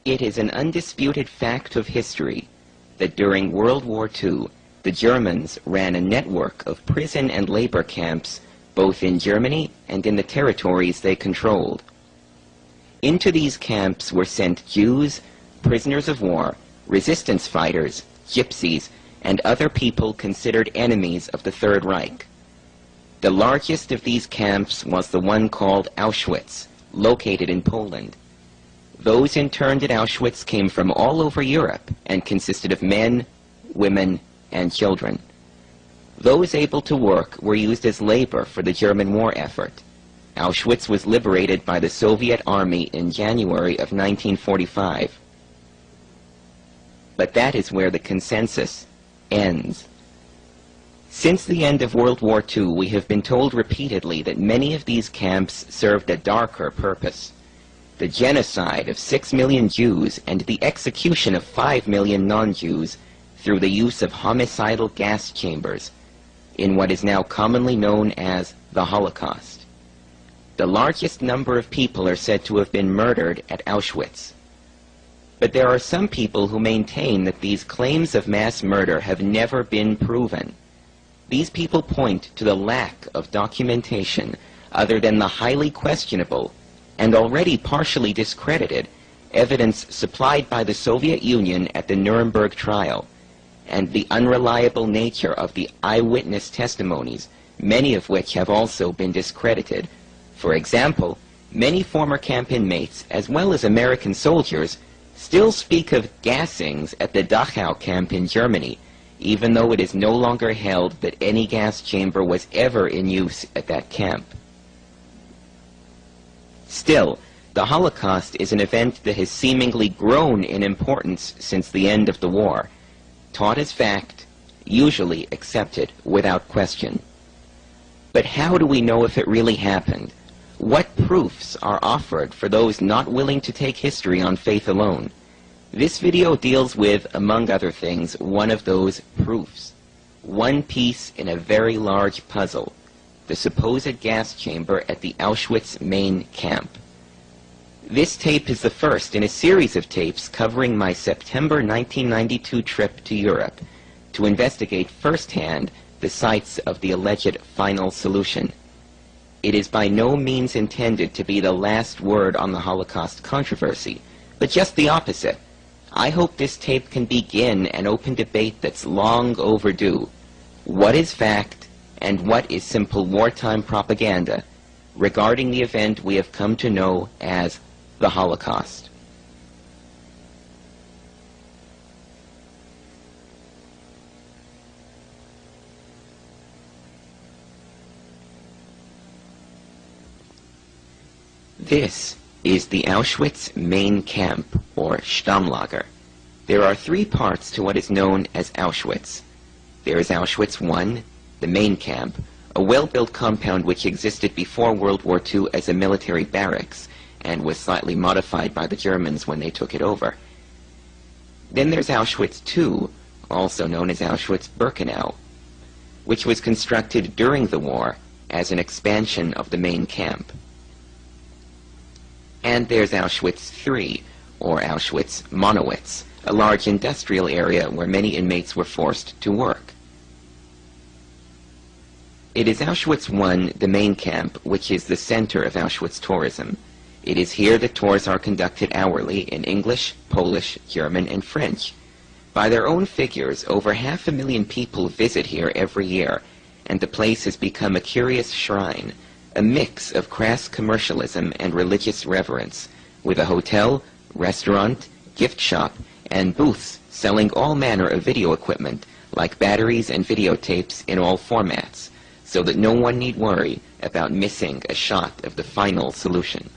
It is an undisputed fact of history that during World War II, the Germans ran a network of prison and labor camps both in Germany and in the territories they controlled. Into these camps were sent Jews, prisoners of war, resistance fighters, gypsies, and other people considered enemies of the Third Reich. The largest of these camps was the one called Auschwitz, located in Poland. Those interned at Auschwitz came from all over Europe and consisted of men, women, and children. Those able to work were used as labor for the German war effort. Auschwitz was liberated by the Soviet Army in January of 1945. But that is where the consensus ends. Since the end of World War II, we have been told repeatedly that many of these camps served a darker purpose. The genocide of 6 million Jews and the execution of 5 million non-Jews through the use of homicidal gas chambers in what is now commonly known as the Holocaust. The largest number of people are said to have been murdered at Auschwitz. But there are some people who maintain that these claims of mass murder have never been proven. These people point to the lack of documentation other than the highly questionable and already partially discredited evidence supplied by the Soviet Union at the Nuremberg trial, and the unreliable nature of the eyewitness testimonies, many of which have also been discredited. For example, many former camp inmates, as well as American soldiers, still speak of gassings at the Dachau camp in Germany, even though it is no longer held that any gas chamber was ever in use at that camp. Still, the Holocaust is an event that has seemingly grown in importance since the end of the war, taught as fact, usually accepted without question. But how do we know if it really happened? What proofs are offered for those not willing to take history on faith alone? This video deals with, among other things, one of those proofs. One piece in a very large puzzle, the supposed gas chamber at the Auschwitz main camp. This tape is the first in a series of tapes covering my September 1992 trip to Europe to investigate firsthand the sites of the alleged final solution. It is by no means intended to be the last word on the Holocaust controversy, but just the opposite. I hope this tape can begin an open debate that's long overdue. What is fact and what is simple wartime propaganda regarding the event we have come to know as the Holocaust? This is the Auschwitz main camp, or Stammlager. There are three parts to what is known as Auschwitz. There is Auschwitz I, the main camp, a well-built compound which existed before World War II as a military barracks, and was slightly modified by the Germans when they took it over. Then there's Auschwitz II, also known as Auschwitz-Birkenau, which was constructed during the war as an expansion of the main camp. And there's Auschwitz III, or Auschwitz-Monowitz, a large industrial area where many inmates were forced to work. It is Auschwitz I, the main camp, which is the center of Auschwitz tourism. It is here that tours are conducted hourly in English, Polish, German, and French. By their own figures, over 500,000 people visit here every year, and the place has become a curious shrine, a mix of crass commercialism and religious reverence, with a hotel, restaurant, gift shop, and booths selling all manner of video equipment, like batteries and videotapes in all formats, so that no one need worry about missing a shot of the final solution.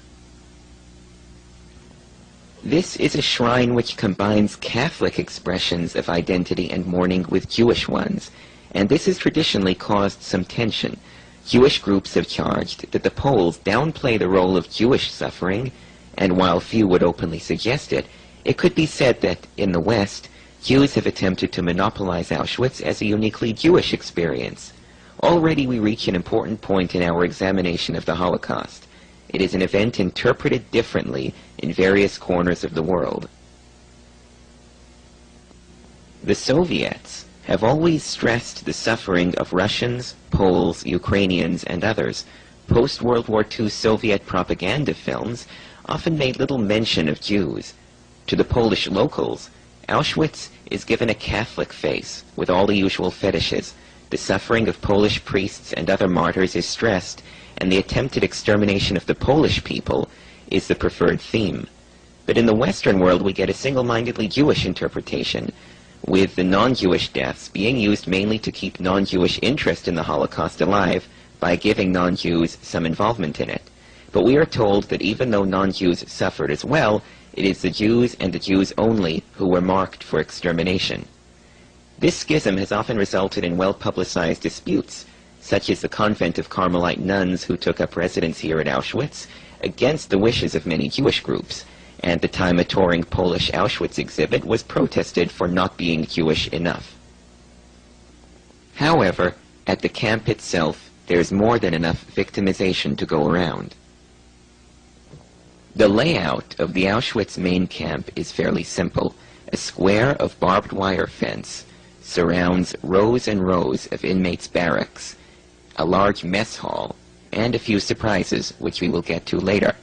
This is a shrine which combines Catholic expressions of identity and mourning with Jewish ones, and this has traditionally caused some tension. Jewish groups have charged that the Poles downplay the role of Jewish suffering, and while few would openly suggest it, it could be said that, in the West, Jews have attempted to monopolize Auschwitz as a uniquely Jewish experience. Already we reach an important point in our examination of the Holocaust. It is an event interpreted differently in various corners of the world. The Soviets have always stressed the suffering of Russians, Poles, Ukrainians, and others. Post-World War II Soviet propaganda films often made little mention of Jews. To the Polish locals, Auschwitz is given a Catholic face with all the usual fetishes. The suffering of Polish priests and other martyrs is stressed, and the attempted extermination of the Polish people is the preferred theme. But in the Western world, we get a single-mindedly Jewish interpretation, with the non-Jewish deaths being used mainly to keep non-Jewish interest in the Holocaust alive by giving non-Jews some involvement in it. But we are told that even though non-Jews suffered as well, it is the Jews and the Jews only who were marked for extermination. This schism has often resulted in well-publicized disputes, such as the convent of Carmelite nuns who took up residence here at Auschwitz against the wishes of many Jewish groups, and the time a touring Polish Auschwitz exhibit was protested for not being Jewish enough. However, at the camp itself, there's more than enough victimization to go around. The layout of the Auschwitz main camp is fairly simple. A square of barbed wire fence surrounds rows and rows of inmates' barracks, a large mess hall, and a few surprises, which we will get to later.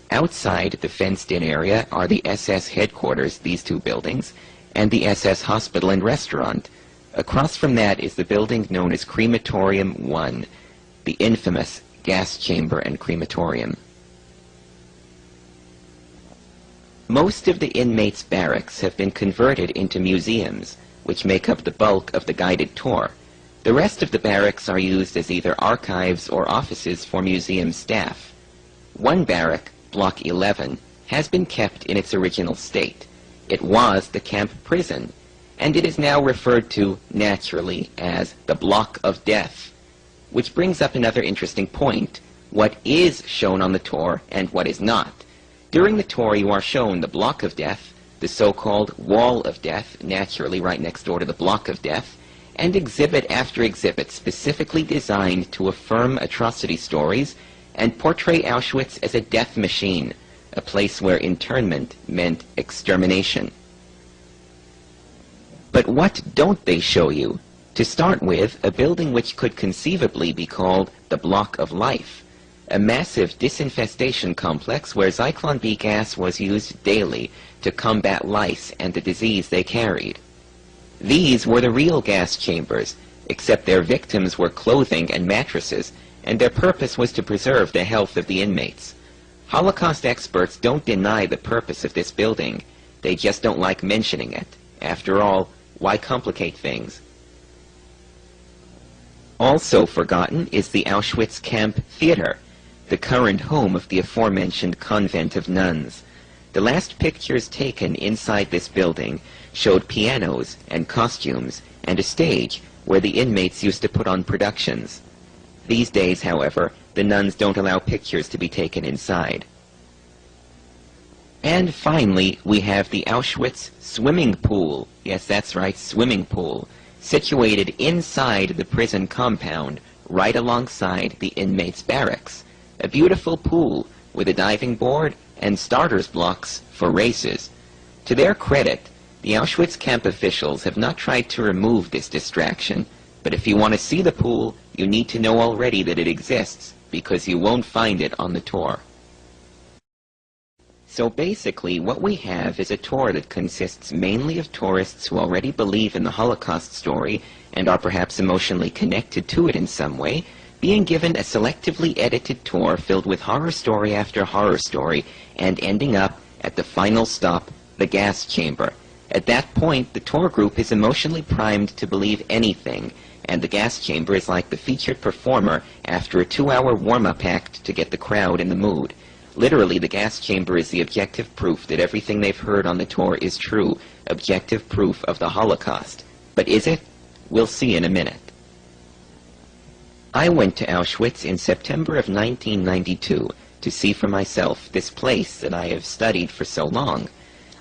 Outside the fenced-in area are the SS headquarters, these two buildings, and the SS hospital and restaurant. Across from that is the building known as Crematorium 1, the infamous gas chamber and crematorium. Most of the inmates' barracks have been converted into museums, which make up the bulk of the guided tour. The rest of the barracks are used as either archives or offices for museum staff. One barrack, Block 11, has been kept in its original state. It was the camp prison, and it is now referred to, naturally, as the Block of Death. Which brings up another interesting point: what is shown on the tour and what is not. During the tour, you are shown the Block of Death, the so-called Wall of Death, naturally right next door to the Block of Death, and exhibit after exhibit specifically designed to affirm atrocity stories and portray Auschwitz as a death machine, a place where internment meant extermination. But what don't they show you? To start with, a building which could conceivably be called the Block of Life, a massive disinfestation complex where Zyklon B gas was used daily to combat lice and the disease they carried. These were the real gas chambers, except their victims were clothing and mattresses, and their purpose was to preserve the health of the inmates. Holocaust experts don't deny the purpose of this building. They just don't like mentioning it. After all, why complicate things? Also forgotten is the Auschwitz Camp Theater, the current home of the aforementioned convent of nuns. The last pictures taken inside this building showed pianos and costumes and a stage where the inmates used to put on productions. These days, however, the nuns don't allow pictures to be taken inside. And finally, we have the Auschwitz swimming pool. Yes, that's right, swimming pool, situated inside the prison compound, right alongside the inmates' barracks. A beautiful pool with a diving board and starters blocks for races. To their credit, the Auschwitz camp officials have not tried to remove this distraction, but if you want to see the pool, you need to know already that it exists, because you won't find it on the tour. So basically, what we have is a tour that consists mainly of tourists who already believe in the Holocaust story and are perhaps emotionally connected to it in some way, being given a selectively edited tour filled with horror story after horror story, and ending up at the final stop, the gas chamber. At that point, the tour group is emotionally primed to believe anything, and the gas chamber is like the featured performer after a 2-hour warm-up act to get the crowd in the mood. Literally, the gas chamber is the objective proof that everything they've heard on the tour is true, objective proof of the Holocaust. But is it? We'll see in a minute. I went to Auschwitz in September of 1992 to see for myself this place that I have studied for so long.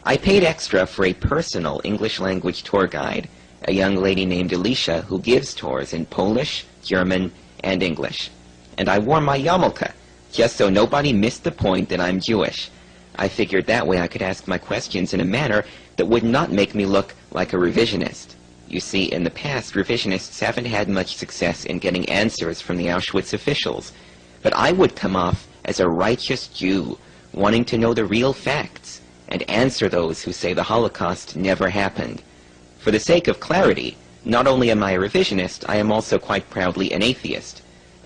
I paid extra for a personal English-language tour guide, a young lady named Alicia who gives tours in Polish, German, and English. And I wore my yarmulke, just so nobody missed the point that I'm Jewish. I figured that way I could ask my questions in a manner that would not make me look like a revisionist. You see, in the past, revisionists haven't had much success in getting answers from the Auschwitz officials. But I would come off as a righteous Jew, wanting to know the real facts, and answer those who say the Holocaust never happened. For the sake of clarity, not only am I a revisionist, I am also quite proudly an atheist.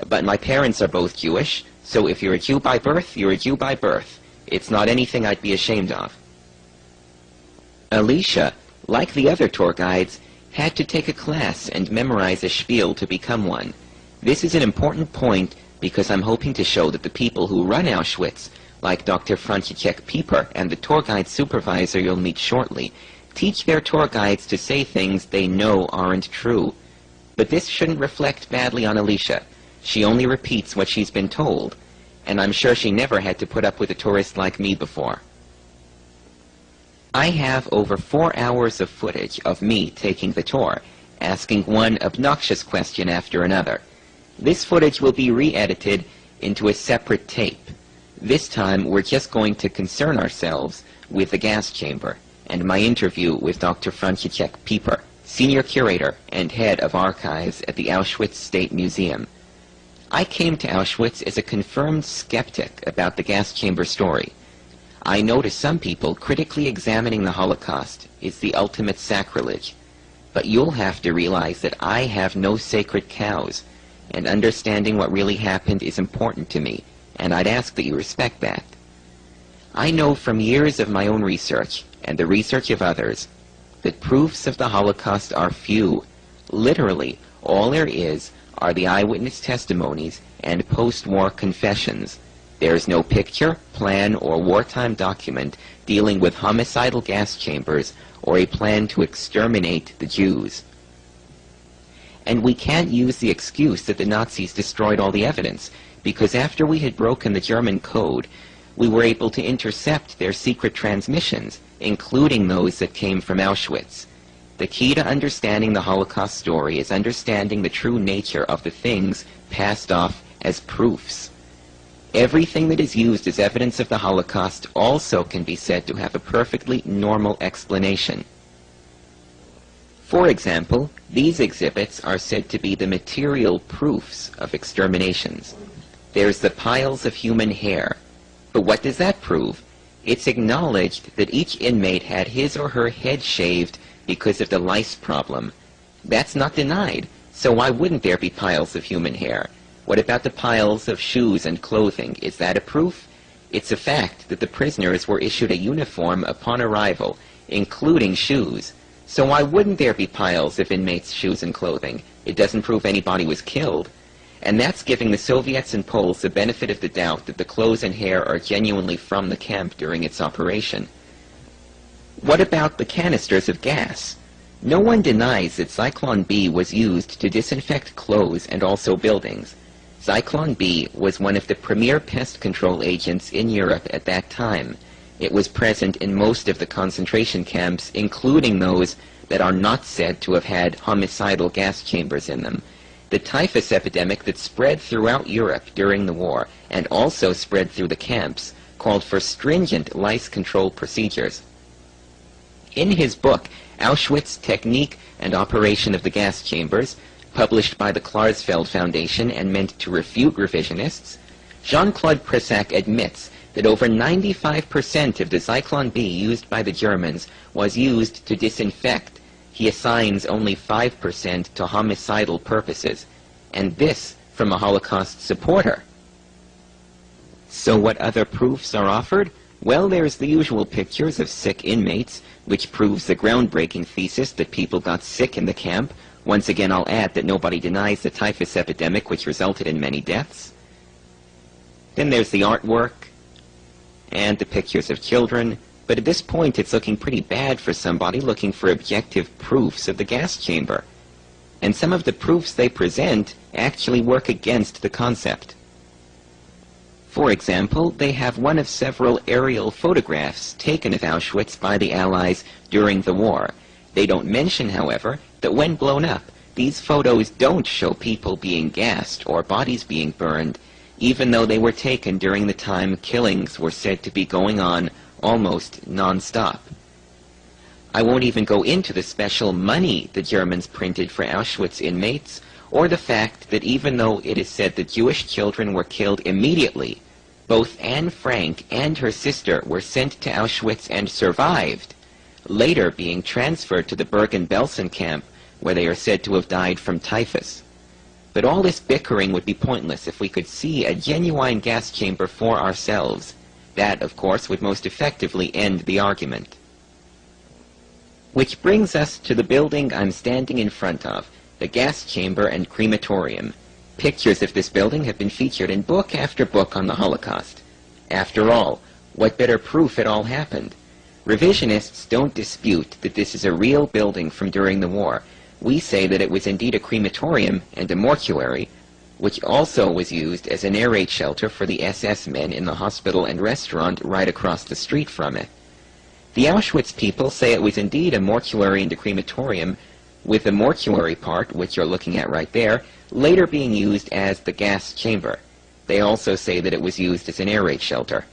But my parents are both Jewish, so if you're a Jew by birth, you're a Jew by birth. It's not anything I'd be ashamed of. Alicia, like the other tour guides, had to take a class and memorize a spiel to become one. This is an important point because I'm hoping to show that the people who run Auschwitz, like Dr. Franciszek Pieper and the tour guide supervisor you'll meet shortly, teach their tour guides to say things they know aren't true. But this shouldn't reflect badly on Alicia. She only repeats what she's been told, and I'm sure she never had to put up with a tourist like me before. I have over 4 hours of footage of me taking the tour, asking one obnoxious question after another. This footage will be re-edited into a separate tape. This time we're just going to concern ourselves with the gas chamber and my interview with Dr. Franciszek Pieper, senior curator and head of archives at the Auschwitz State Museum. I came to Auschwitz as a confirmed skeptic about the gas chamber story. I know to some people critically examining the Holocaust is the ultimate sacrilege, but you'll have to realize that I have no sacred cows, and understanding what really happened is important to me, and I'd ask that you respect that. I know from years of my own research, and the research of others, that proofs of the Holocaust are few. Literally, all there is are the eyewitness testimonies and post-war confessions. There is no picture, plan, or wartime document dealing with homicidal gas chambers or a plan to exterminate the Jews. And we can't use the excuse that the Nazis destroyed all the evidence, because after we had broken the German code, we were able to intercept their secret transmissions, including those that came from Auschwitz. The key to understanding the Holocaust story is understanding the true nature of the things passed off as proofs. Everything that is used as evidence of the Holocaust also can be said to have a perfectly normal explanation. For example, these exhibits are said to be the material proofs of exterminations. There's the piles of human hair. But what does that prove? It's acknowledged that each inmate had his or her head shaved because of the lice problem. That's not denied, so why wouldn't there be piles of human hair? What about the piles of shoes and clothing? Is that a proof? It's a fact that the prisoners were issued a uniform upon arrival, including shoes. So why wouldn't there be piles of inmates' shoes and clothing? It doesn't prove anybody was killed. And that's giving the Soviets and Poles the benefit of the doubt that the clothes and hair are genuinely from the camp during its operation. What about the canisters of gas? No one denies that Zyklon B was used to disinfect clothes and also buildings. Zyklon B was one of the premier pest control agents in Europe at that time. It was present in most of the concentration camps, including those that are not said to have had homicidal gas chambers in them. The typhus epidemic that spread throughout Europe during the war and also spread through the camps called for stringent lice control procedures. In his book, Auschwitz, Technique and Operation of the Gas Chambers, published by the Klarsfeld Foundation and meant to refute revisionists, Jean-Claude Pressac admits that over 95% of the Zyklon B used by the Germans was used to disinfect. He assigns only 5% to homicidal purposes, and this from a Holocaust supporter. So what other proofs are offered? Well, there's the usual pictures of sick inmates, which proves the groundbreaking thesis that people got sick in the camp. Once again, I'll add that nobody denies the typhus epidemic, which resulted in many deaths. Then there's the artwork and the pictures of children, but at this point it's looking pretty bad for somebody looking for objective proofs of the gas chamber. And some of the proofs they present actually work against the concept. For example, they have one of several aerial photographs taken of Auschwitz by the Allies during the war. They don't mention, however, that when blown up, these photos don't show people being gassed or bodies being burned. even though they were taken during the time killings were said to be going on almost non-stop. I won't even go into the special money the Germans printed for Auschwitz inmates, or the fact that even though it is said that Jewish children were killed immediately, both Anne Frank and her sister were sent to Auschwitz and survived, later being transferred to the Bergen-Belsen camp, where they are said to have died from typhus. But all this bickering would be pointless if we could see a genuine gas chamber for ourselves. That, of course, would most effectively end the argument. Which brings us to the building I'm standing in front of, the gas chamber and crematorium. Pictures of this building have been featured in book after book on the Holocaust. After all, what better proof it all happened? Revisionists don't dispute that this is a real building from during the war. We say that it was indeed a crematorium and a mortuary, which also was used as an air raid shelter for the SS men in the hospital and restaurant right across the street from it. The Auschwitz people say it was indeed a mortuary and a crematorium, with the mortuary part, which you're looking at right there, later being used as the gas chamber. They also say that it was used as an air raid shelter.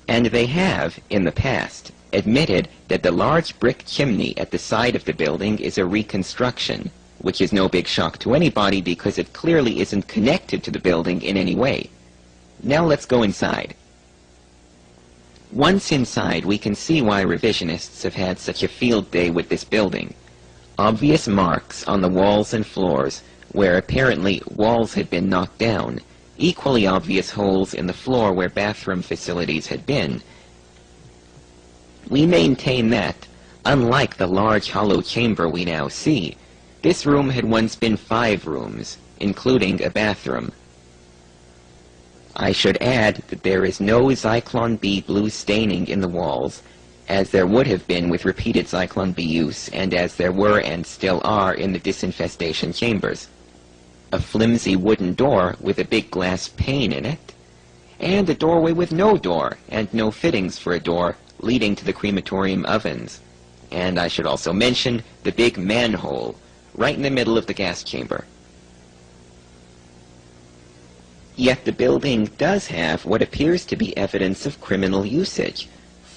And they have, in the past, admitted that the large brick chimney at the side of the building is a reconstruction, which is no big shock to anybody because it clearly isn't connected to the building in any way. Now let's go inside. Once inside, we can see why revisionists have had such a field day with this building. Obvious marks on the walls and floors, where apparently walls had been knocked down, equally obvious holes in the floor where bathroom facilities had been. We maintain that, unlike the large hollow chamber we now see, this room had once been 5 rooms, including a bathroom. I should add that there is no Zyklon B blue staining in the walls, as there would have been with repeated Zyklon B use, and as there were and still are in the disinfestation chambers. A flimsy wooden door with a big glass pane in it, and a doorway with no door and no fittings for a door leading to the crematorium ovens. And I should also mention the big manhole right in the middle of the gas chamber. Yet the building does have what appears to be evidence of criminal usage.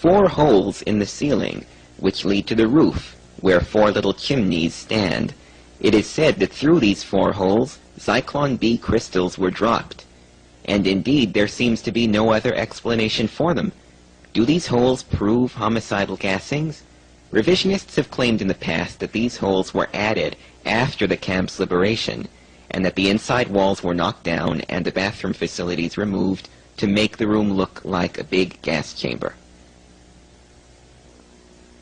4 holes in the ceiling, which lead to the roof, where 4 little chimneys stand. It is said that through these 4 holes, Zyklon B crystals were dropped. And indeed, there seems to be no other explanation for them. Do these holes prove homicidal gassings? Revisionists have claimed in the past that these holes were added after the camp's liberation, and that the inside walls were knocked down and the bathroom facilities removed to make the room look like a big gas chamber.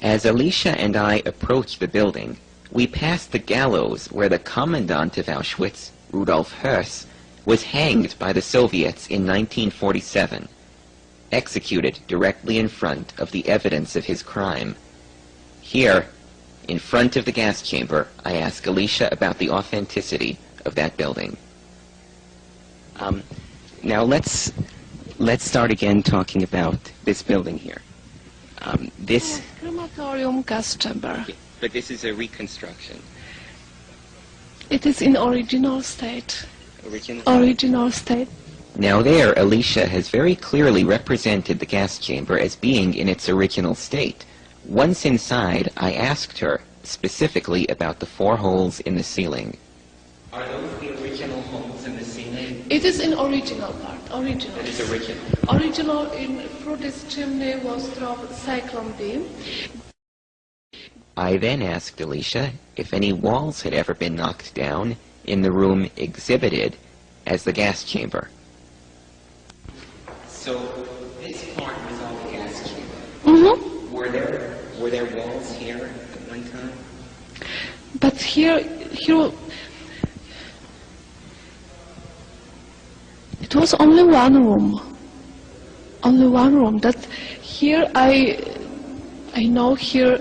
As Alicia and I approach the building, we pass the gallows where the commandant of Auschwitz, Rudolf Höss, was hanged by the Soviets in 1947, executed directly in front of the evidence of his crime. Here, in front of the gas chamber, I ask Alicia about the authenticity of that building. Now let's start again talking about this building here. This crematorium gas chamber. But this is a reconstruction. It is in original state. Original state. Now there, Alicia has very clearly represented the gas chamber as being in its original state. Once inside, I asked her specifically about the 4 holes in the ceiling. Are those the original holes in the ceiling? It is in original part. Original. It is original. Original through this chimney was dropped Zyklon B. I then asked Alicia if any walls had ever been knocked down in the room exhibited as the gas chamber. So this part was all the gas chamber. Mm-hmm. Were there walls here at one time? But here it was only one room. Only one room. That here I know here.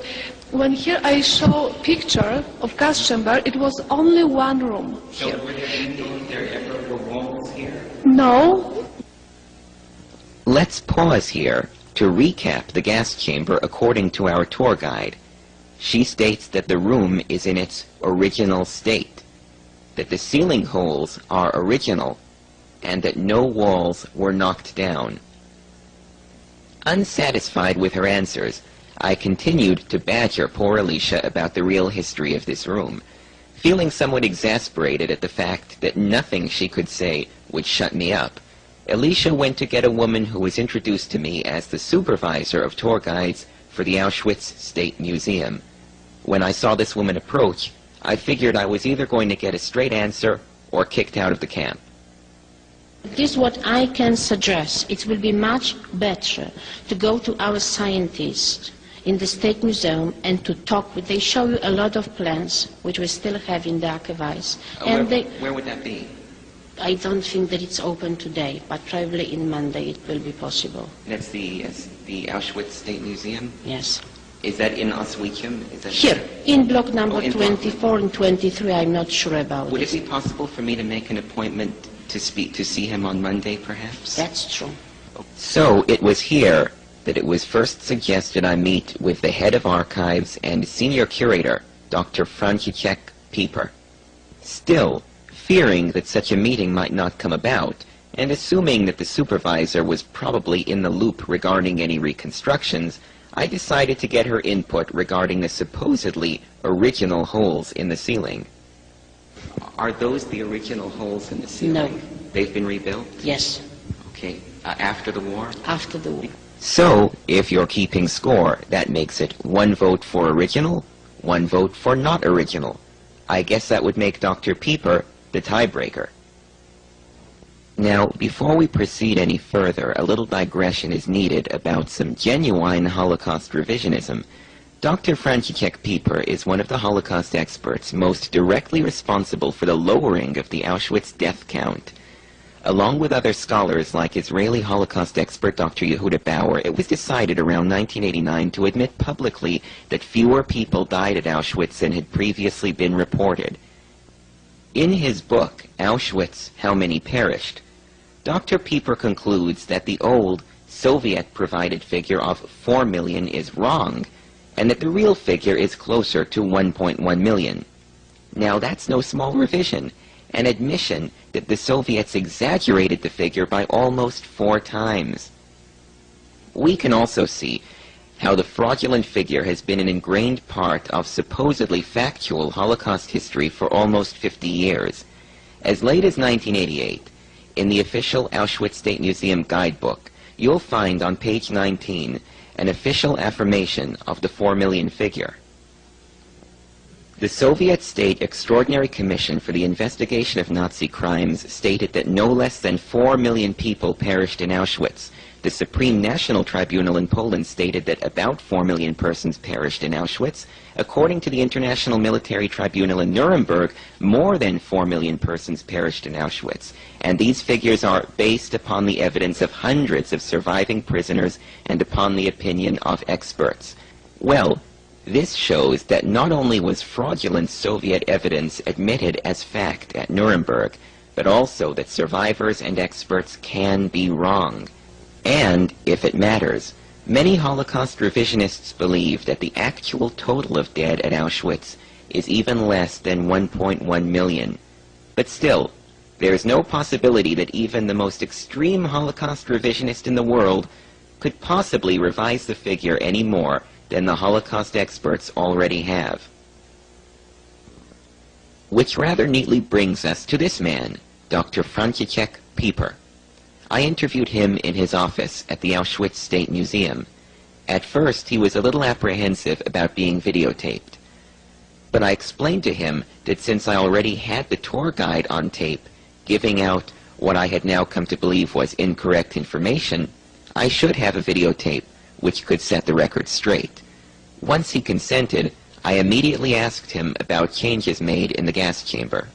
When here I show picture of gas chamber, it was only one room here. So were there ever walls here? No. Let's pause here to recap the gas chamber according to our tour guide. She states that the room is in its original state, that the ceiling holes are original, and that no walls were knocked down. Unsatisfied with her answers, I continued to badger poor Alicia about the real history of this room, feeling somewhat exasperated at the fact that nothing she could say would shut me up. Alicia went to get a woman who was introduced to me as the supervisor of tour guides for the Auschwitz State Museum. When I saw this woman approach, I figured I was either going to get a straight answer or kicked out of the camp. This is what I can suggest. It will be much better to go to our scientists in the State Museum and to talk with. They show you a lot of plans which we still have in the archives. Where would that be? I don't think that it's open today, but probably in Monday it will be possible. That's the Auschwitz State Museum? Yes. Is that in Oswiecim? Is that Here, in block number in 24 and 23, I'm not sure about Would this. it be possible for me to make an appointment to see him on Monday, perhaps? That's true. So it was here that it was first suggested I meet with the head of archives and senior curator, Dr. Franciszek Pieper. Still, fearing that such a meeting might not come about, and assuming that the supervisor was probably in the loop regarding any reconstructions, I decided to get her input regarding the supposedly original holes in the ceiling. Are those the original holes in the ceiling? No. They've been rebuilt? Yes, Okay. After the war? after the war. So, if you're keeping score, that makes it 1 vote for original, 1 vote for not original. I guess that would make Dr. Pieper the tiebreaker. Now, before we proceed any further, a little digression is needed about some genuine Holocaust revisionism. Dr. Franciszek Pieper is one of the Holocaust experts most directly responsible for the lowering of the Auschwitz death count. Along with other scholars like Israeli Holocaust expert Dr. Yehuda Bauer, it was decided around 1989 to admit publicly that fewer people died at Auschwitz than had previously been reported. In his book, Auschwitz, How Many Perished, Dr. Pieper concludes that the old Soviet-provided figure of 4 million is wrong, and that the real figure is closer to 1.1 million. Now that's no small revision, an admission that the Soviets exaggerated the figure by almost 4 times. We can also see how the fraudulent figure has been an ingrained part of supposedly factual Holocaust history for almost 50 years. As late as 1988, in the official Auschwitz State Museum guidebook, you'll find on page 19 an official affirmation of the 4 million figure. The Soviet State Extraordinary Commission for the Investigation of Nazi Crimes stated that no less than 4 million people perished in Auschwitz. The Supreme National Tribunal in Poland stated that about 4 million persons perished in Auschwitz. According to the International Military Tribunal in Nuremberg, more than 4 million persons perished in Auschwitz. And these figures are based upon the evidence of hundreds of surviving prisoners and upon the opinion of experts. Well, this shows that not only was fraudulent Soviet evidence admitted as fact at Nuremberg, but also that survivors and experts can be wrong. And, if it matters, many Holocaust revisionists believe that the actual total of dead at Auschwitz is even less than 1.1 million. But still, there is no possibility that even the most extreme Holocaust revisionist in the world could possibly revise the figure any more than the Holocaust experts already have. Which rather neatly brings us to this man, Dr. Franciszek Pieper. I interviewed him in his office at the Auschwitz State Museum. At first, he was a little apprehensive about being videotaped. But I explained to him that since I already had the tour guide on tape, giving out what I had now come to believe was incorrect information, I should have a videotape which could set the record straight. Once he consented, I immediately asked him about changes made in the gas chamber.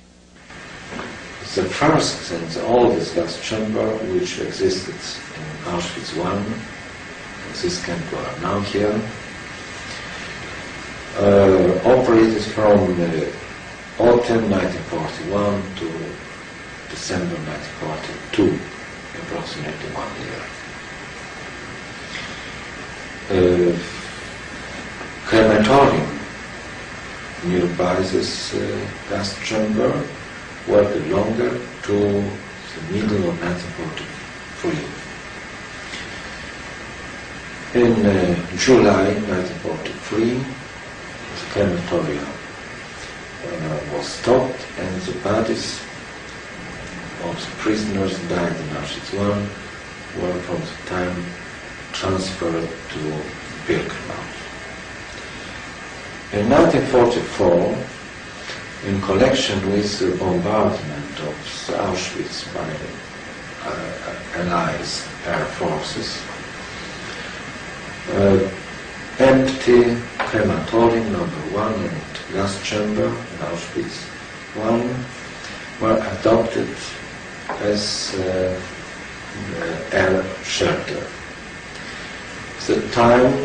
The first and the oldest gas chamber which existed in Auschwitz I, this camp were now here, operated from autumn 1941 to December 1942, approximately 1 year. Crematorium nearby this gas chamber worked longer, 2 the middle of 1943. In July 1943, the crematorium was stopped and the bodies of the prisoners died in Auschwitz I were from the time transferred to Birkenau. In 1944, in connection with the bombardment of Auschwitz by Allies air forces, empty crematorium number 1 and gas chamber in Auschwitz I were adopted as air shelter. The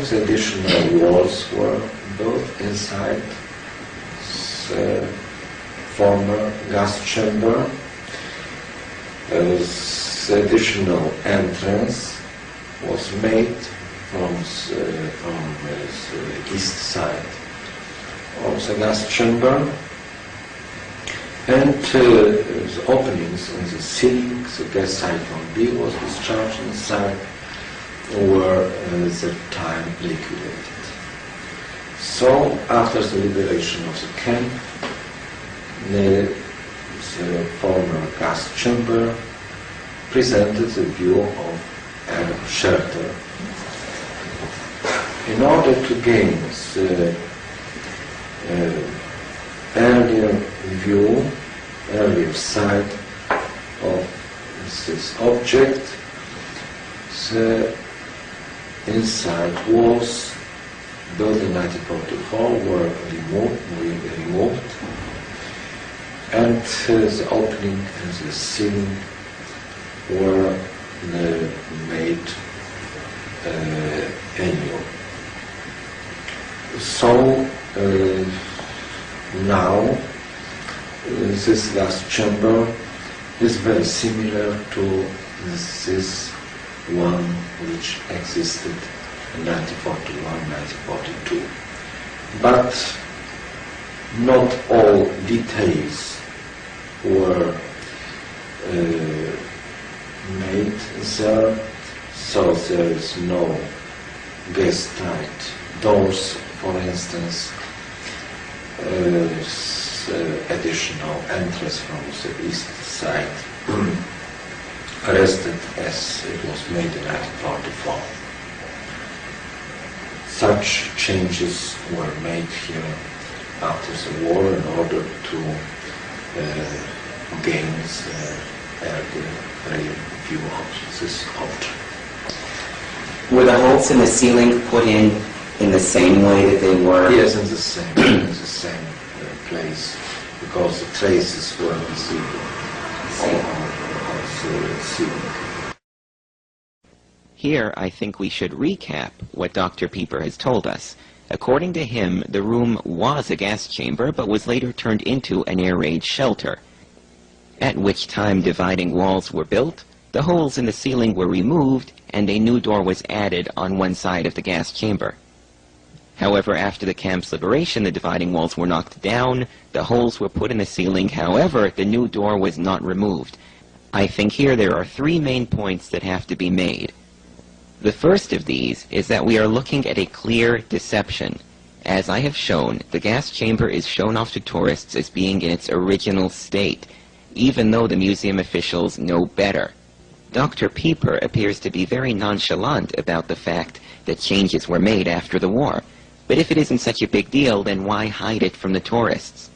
the additional walls were built inside the former gas chamber. The additional entrance was made from the east side of the gas chamber, and the openings in the ceiling, the gas siphon B was discharged inside, were at that time liquidated. So, after the liberation of the camp, the former gas chamber presented the view of air shelter. In order to gain the earlier sight of this object, the inside walls built in 1944 were removed, and the opening and the ceiling were made anew. So now this last chamber is very similar to this one which existed in 1941-1942. But not all details were made there, so there is no gas-tight doors, for instance, additional entrance from the east side, arrested as it was made in 1944. Such changes were made here after the war in order to gain the view of this object. Were the holes in the ceiling put in the same way that they were? Yes, in the same place, because the traces were visible on the ceiling. Here, I think we should recap what Dr. Pieper has told us. According to him, the room was a gas chamber, but was later turned into an air raid shelter, at which time dividing walls were built, the holes in the ceiling were removed, and a new door was added on one side of the gas chamber. However, after the camp's liberation, the dividing walls were knocked down, the holes were put in the ceiling. However, the new door was not removed. I think here there are three main points that have to be made. The first of these is that we are looking at a clear deception. As I have shown, the gas chamber is shown off to tourists as being in its original state, even though the museum officials know better. Dr. Pieper appears to be very nonchalant about the fact that changes were made after the war. But if it isn't such a big deal, then why hide it from the tourists?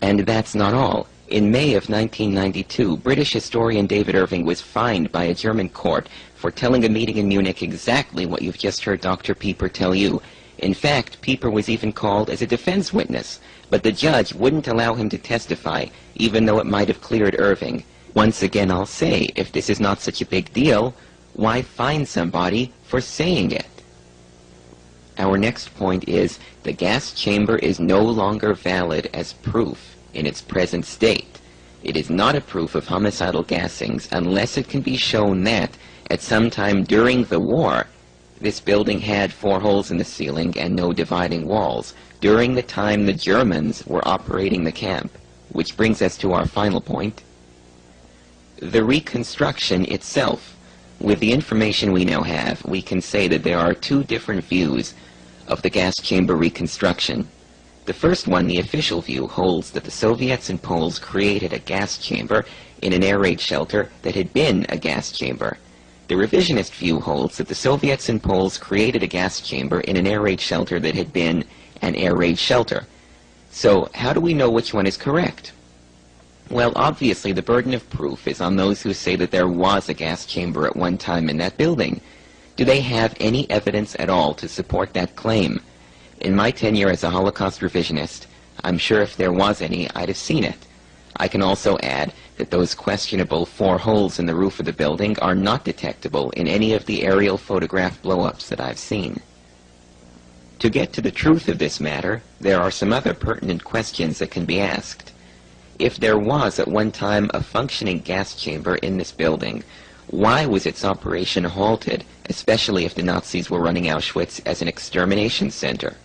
And that's not all. In May of 1992, British historian David Irving was fined by a German court for telling a meeting in Munich exactly what you've just heard Dr. Pieper tell you. In fact, Pieper was even called as a defense witness, but the judge wouldn't allow him to testify, even though it might have cleared Irving. Once again, I'll say, if this is not such a big deal, why fine somebody for saying it? Our next point is, the gas chamber is no longer valid as proof in its present state. It is not a proof of homicidal gassings unless it can be shown that, at some time during the war, this building had 4 holes in the ceiling and no dividing walls, during the time the Germans were operating the camp. Which brings us to our final point. the reconstruction itself. With the information we now have, we can say that there are two different views of the gas chamber reconstruction. The first one, the official view, holds that the Soviets and Poles created a gas chamber in an air raid shelter that had been a gas chamber. The revisionist view holds that the Soviets and Poles created a gas chamber in an air raid shelter that had been an air raid shelter. So how do we know which one is correct? Well, obviously the burden of proof is on those who say that there was a gas chamber at one time in that building. Do they have any evidence at all to support that claim? In my tenure as a Holocaust revisionist, I'm sure if there was any, I'd have seen it. I can also add that those questionable 4 holes in the roof of the building are not detectable in any of the aerial photograph blow-ups that I've seen. To get to the truth of this matter, there are some other pertinent questions that can be asked. If there was at one time a functioning gas chamber in this building, why was its operation halted, especially if the Nazis were running Auschwitz as an extermination center?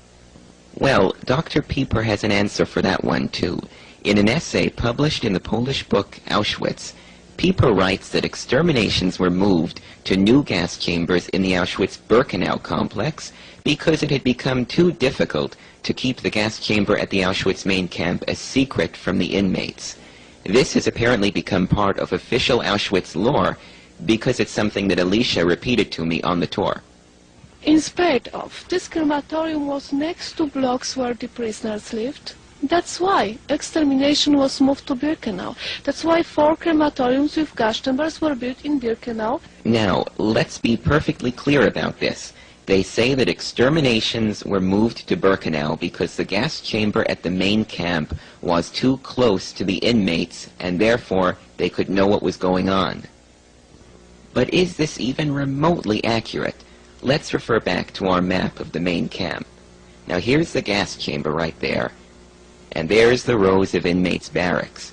Well, Dr. Pieper has an answer for that one, too. In an essay published in the Polish book Auschwitz, Pieper writes that exterminations were moved to new gas chambers in the Auschwitz-Birkenau complex because it had become too difficult to keep the gas chamber at the Auschwitz main camp a secret from the inmates. This has apparently become part of official Auschwitz lore because it's something that Alicia repeated to me on the tour. In spite of, this crematorium was next to blocks where the prisoners lived. That's why extermination was moved to Birkenau. That's why 4 crematoriums with gas chambers were built in Birkenau. Now, let's be perfectly clear about this. They say that exterminations were moved to Birkenau because the gas chamber at the main camp was too close to the inmates and therefore they could know what was going on. But is this even remotely accurate? Let's refer back to our map of the main camp. Now here's the gas chamber right there, and there's the rows of inmates' barracks.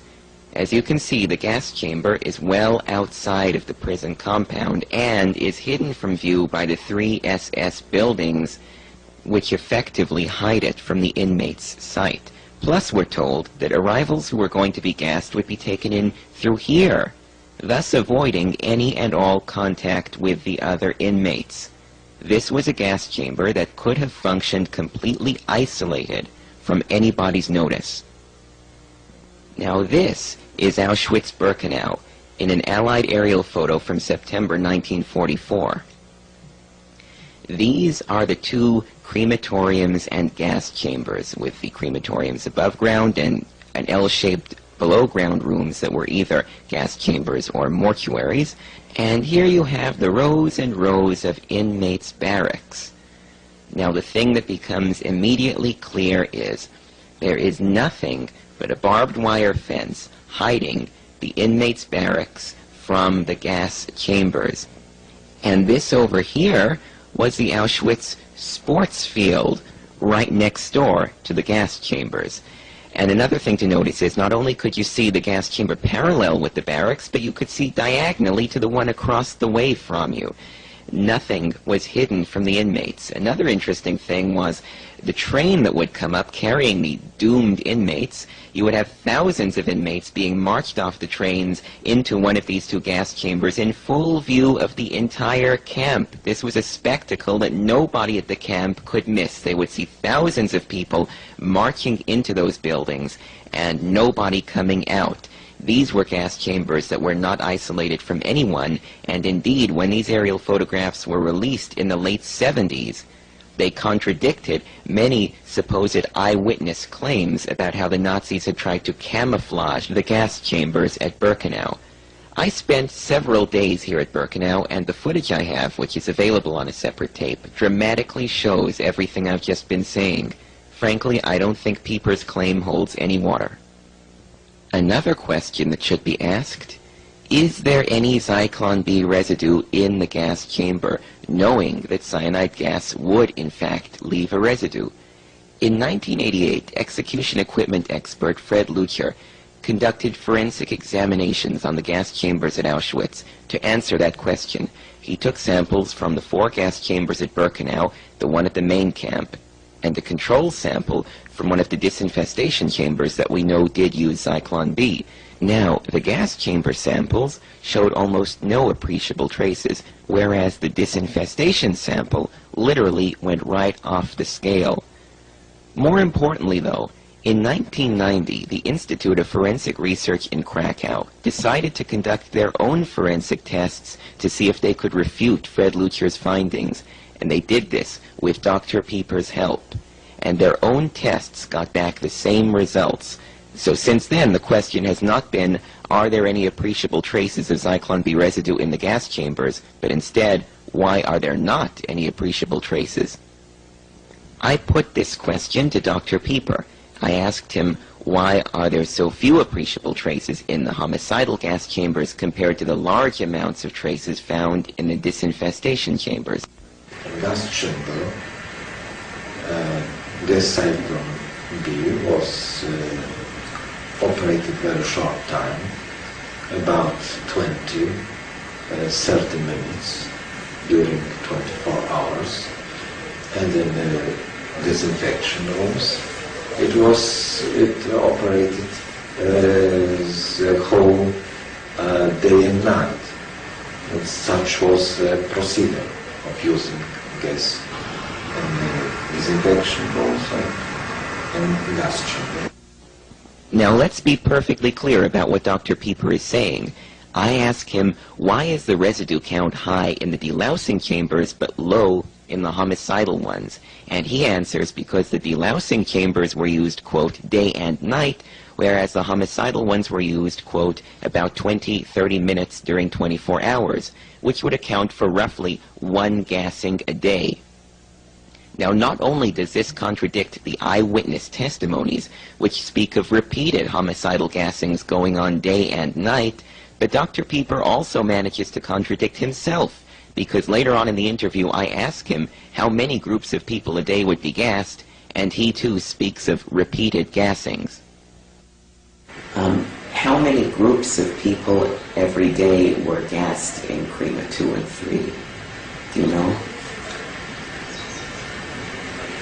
As you can see, the gas chamber is well outside of the prison compound and is hidden from view by the 3 SS buildings, which effectively hide it from the inmates' sight. Plus, we're told that arrivals who were going to be gassed would be taken in through here, thus avoiding any and all contact with the other inmates. This was a gas chamber that could have functioned completely isolated from anybody's notice. Now this is Auschwitz-Birkenau in an Allied aerial photo from September 1944. These are the 2 crematoriums and gas chambers, with the crematoriums above ground and an L-shaped below-ground rooms that were either gas chambers or mortuaries. And here you have the rows and rows of inmates' barracks. Now the thing that becomes immediately clear is there is nothing but a barbed wire fence hiding the inmates' barracks from the gas chambers. And this over here was the Auschwitz sports field right next door to the gas chambers. And another thing to notice is not only could you see the gas chamber parallel with the barracks, but you could see diagonally to the one across the way from you. Nothing was hidden from the inmates. Another interesting thing was the train that would come up carrying the doomed inmates. You would have thousands of inmates being marched off the trains into one of these 2 gas chambers in full view of the entire camp. This was a spectacle that nobody at the camp could miss. They would see thousands of people marching into those buildings and nobody coming out. These were gas chambers that were not isolated from anyone, and indeed, when these aerial photographs were released in the late 70s, they contradicted many supposed eyewitness claims about how the Nazis had tried to camouflage the gas chambers at Birkenau. I spent several days here at Birkenau, and the footage I have, which is available on a separate tape, dramatically shows everything I've just been saying. Frankly, I don't think Pieper's claim holds any water. Another question that should be asked, is there any Zyklon B residue in the gas chamber, knowing that cyanide gas would in fact leave a residue? In 1988, execution equipment expert Fred Lucher conducted forensic examinations on the gas chambers at Auschwitz. To answer that question, he took samples from the 4 gas chambers at Birkenau, the one at the main camp, and a control sample from one of the disinfestation chambers that we know did use Zyklon B. Now, the gas chamber samples showed almost no appreciable traces, whereas the disinfestation sample literally went right off the scale. More importantly, though, in 1990, the Institute of Forensic Research in Krakow decided to conduct their own forensic tests to see if they could refute Fred Lütjer's findings, and they did this with Dr. Pieper's help. And their own tests got back the same results. So since then, the question has not been, are there any appreciable traces of Zyklon B residue in the gas chambers, but instead, why are there not any appreciable traces? I put this question to Dr. Pieper. I asked him, why are there so few appreciable traces in the homicidal gas chambers compared to the large amounts of traces found in the disinfestation chambers? Gas chamber, gas cyclone B was operated very short time, about 20, 30 minutes during 24 hours, and in the disinfection rooms it operated the whole day and night. And such was the procedure of using gas in disinfection rooms and gas chamber. Now let's be perfectly clear about what Dr. Pieper is saying. I ask him, why is the residue count high in the delousing chambers but low in the homicidal ones? And he answers, because the delousing chambers were used, quote, day and night, whereas the homicidal ones were used, quote, about 20-30 minutes during 24 hours, which would account for roughly 1 gassing a day. Now, not only does this contradict the eyewitness testimonies, which speak of repeated homicidal gassings going on day and night, but Dr. Pieper also manages to contradict himself, because later on in the interview I ask him how many groups of people a day would be gassed, and he too speaks of repeated gassings. How many groups of people every day were gassed in Krima 2 and 3? Do you know?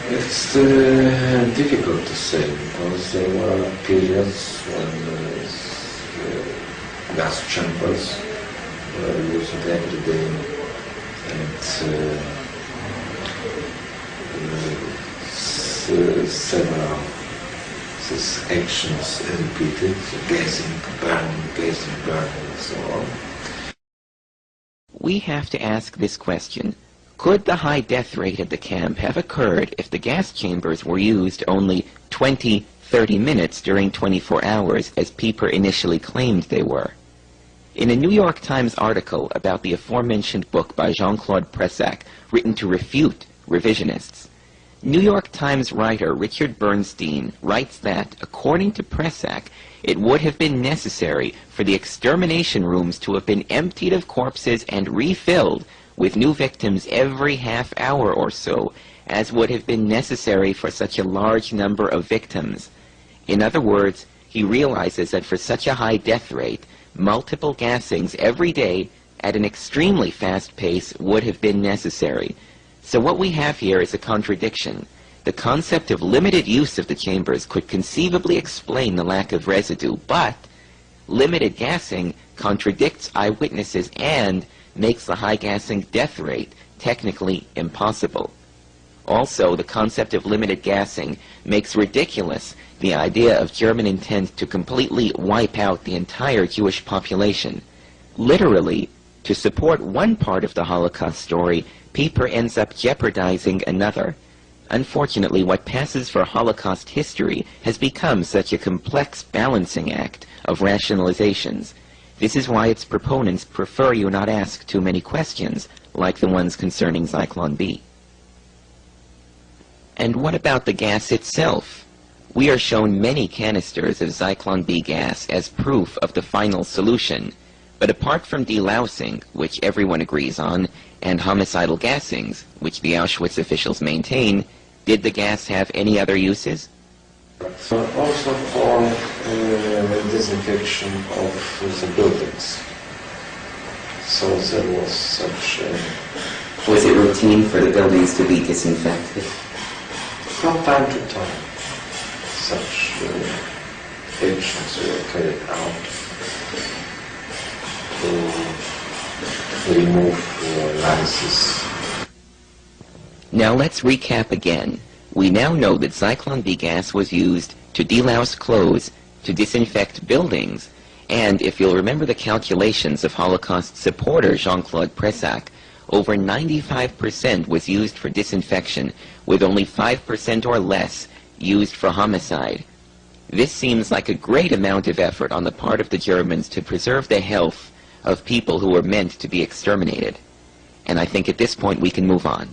It's difficult to say, because there were periods when gas chambers were used every day, and several these actions repeated, gassing, burning, and so on. We have to ask this question. Could the high death rate at the camp have occurred if the gas chambers were used only 20-30 minutes during 24 hours, as Pieper initially claimed they were? In a New York Times article about the aforementioned book by Jean-Claude Pressac, written to refute revisionists, New York Times writer Richard Bernstein writes that, according to Pressac, it would have been necessary for the extermination rooms to have been emptied of corpses and refilled with new victims every half hour or so, as would have been necessary for such a large number of victims. In other words, he realizes that for such a high death rate, multiple gassings every day at an extremely fast pace would have been necessary. So what we have here is a contradiction. The concept of limited use of the chambers could conceivably explain the lack of residue, but limited gassing contradicts eyewitnesses and makes the high gassing death rate technically impossible. Also, the concept of limited gassing makes ridiculous the idea of German intent to completely wipe out the entire Jewish population. Literally, to support one part of the Holocaust story, Pieper ends up jeopardizing another. Unfortunately, what passes for Holocaust history has become such a complex balancing act of rationalizations. This is why its proponents prefer you not ask too many questions, like the ones concerning Zyklon B. And what about the gas itself? We are shown many canisters of Zyklon B gas as proof of the final solution, but apart from delousing, which everyone agrees on, and homicidal gassings, which the Auschwitz officials maintain, did the gas have any other uses? Also for disinfection of the buildings. So there was such Was it routine for the buildings to be disinfected? From time to time, such actions were carried out. to remove lysis. Now let's recap again. We now know that Zyklon B gas was used to delouse clothes, to disinfect buildings, and if you'll remember the calculations of Holocaust supporter Jean-Claude Pressac, over 95% was used for disinfection, with only 5% or less used for homicide. This seems like a great amount of effort on the part of the Germans to preserve the health of people who were meant to be exterminated. And I think at this point we can move on.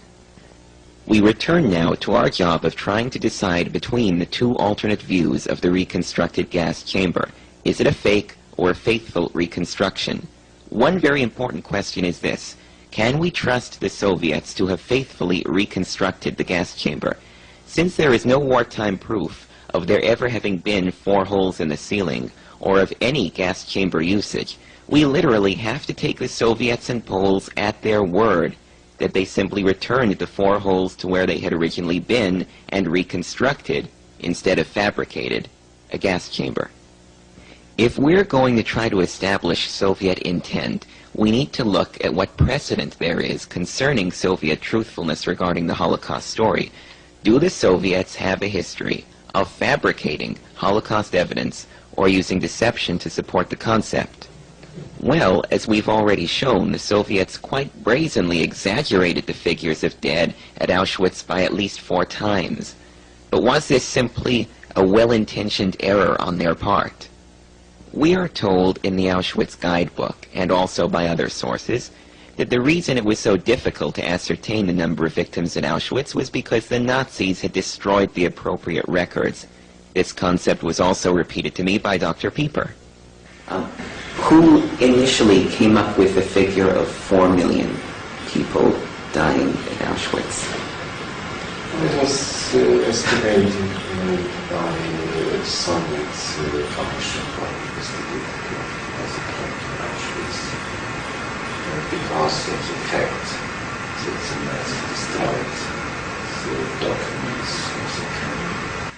We return now to our job of trying to decide between the two alternate views of the reconstructed gas chamber. Is it a fake or a faithful reconstruction? One very important question is this: can we trust the Soviets to have faithfully reconstructed the gas chamber? Since there is no wartime proof of there ever having been 4 holes in the ceiling, or of any gas chamber usage, we literally have to take the Soviets and Poles at their word that they simply returned the 4 holes to where they had originally been and reconstructed, instead of fabricated, a gas chamber. If we're going to try to establish Soviet intent, we need to look at what precedent there is concerning Soviet truthfulness regarding the Holocaust story. Do the Soviets have a history of fabricating Holocaust evidence or using deception to support the concept? Well, as we've already shown, the Soviets quite brazenly exaggerated the figures of dead at Auschwitz by at least 4 times. But was this simply a well-intentioned error on their part? We are told in the Auschwitz guidebook, and also by other sources, that the reason it was so difficult to ascertain the number of victims at Auschwitz was because the Nazis had destroyed the appropriate records. This concept was also repeated to me by Dr. Pieper. Who initially came up with the figure of 4 million people dying at Auschwitz? It was estimated by Soviet Commission for Investigating of Auschwitz because of the fact that the Nazis destroyed the documents of the camp.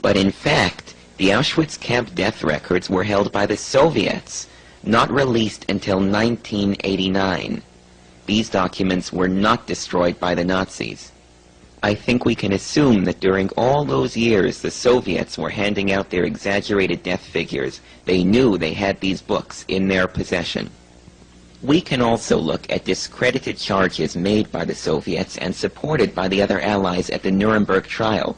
But in fact, the Auschwitz camp death records were held by the Soviets, not released until 1989. These documents were not destroyed by the Nazis. I think we can assume that during all those years the Soviets were handing out their exaggerated death figures. They knew they had these books in their possession. We can also look at discredited charges made by the Soviets and supported by the other Allies at the Nuremberg trial.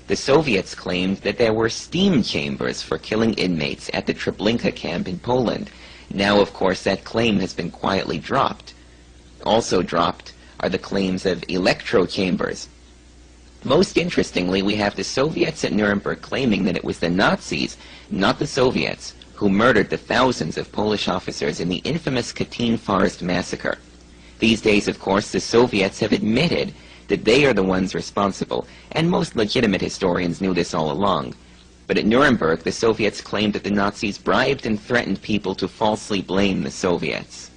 The Soviets claimed that there were steam chambers for killing inmates at the Treblinka camp in Poland. Now, of course, that claim has been quietly dropped. Also dropped are the claims of electro chambers. Most interestingly, we have the Soviets at Nuremberg claiming that it was the Nazis, not the Soviets, who murdered the thousands of Polish officers in the infamous Katyn Forest massacre. These days, of course, the Soviets have admitted that they are the ones responsible, and most legitimate historians knew this all along. But at Nuremberg, the Soviets claimed that the Nazis bribed and threatened people to falsely blame the Soviets.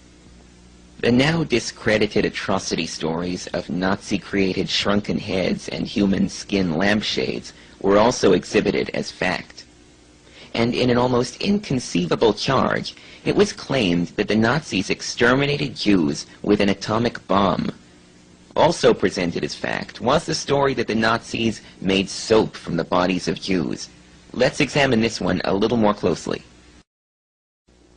The now discredited atrocity stories of Nazi-created shrunken heads and human skin lampshades were also exhibited as fact. And in an almost inconceivable charge, it was claimed that the Nazis exterminated Jews with an atomic bomb. Also presented as fact was the story that the Nazis made soap from the bodies of Jews. Let's examine this one a little more closely.